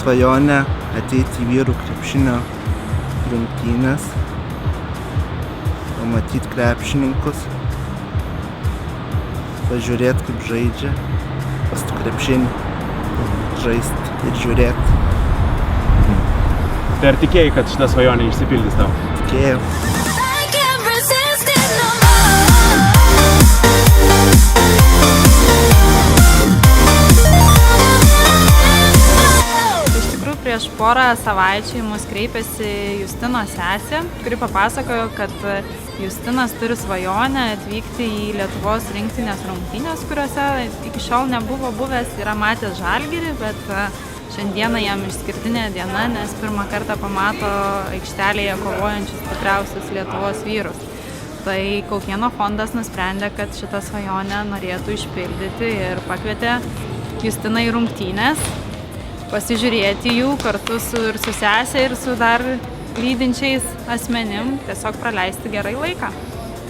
svajonė ateiti į vyrų krepšinio rungtynes, pamatyti krepšininkus, pažiūrėti, kaip žaidžia, pastų krepšinį, žaisti ir žiūrėti. Tai ar tikėjai, kad šita svajonė išsipildys tau? Tikėjau. Prieš porą savaičių į mus kreipėsi Justino sesė, kuri papasakojo, kad Justinas turi svajonę atvykti į Lietuvos rinktinės rungtynes, kuriuose iki šiol nebuvo buvęs, yra matęs Žalgirį, bet šiandieną jam išskirtinė diena, nes pirmą kartą pamato aikštelėje kovojančius stipriausius Lietuvos vyrus. Tai Kaukėno fondas nusprendė, kad šitą svajonę norėtų išpildyti ir pakvietė Justiną į rungtynes, pasižiūrėti jų kartu su sesė ir su dar lydinčiais asmenim, tiesiog praleisti gerai laiką.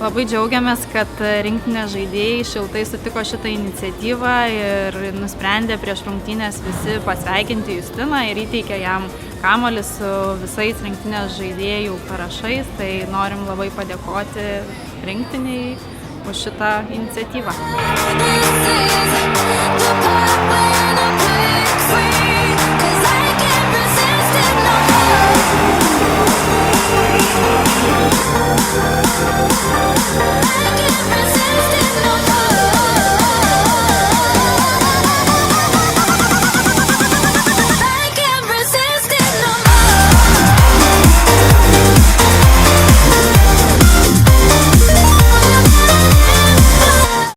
Labai džiaugiamės, kad rinktinės žaidėjai šiltai sutiko šitą iniciatyvą ir nusprendė prieš rungtynės visi pasveikinti Justiną ir įteikė jam kamuolį su visais rinktinės žaidėjų parašais, tai norim labai padėkoti rinktiniai už šitą iniciatyvą.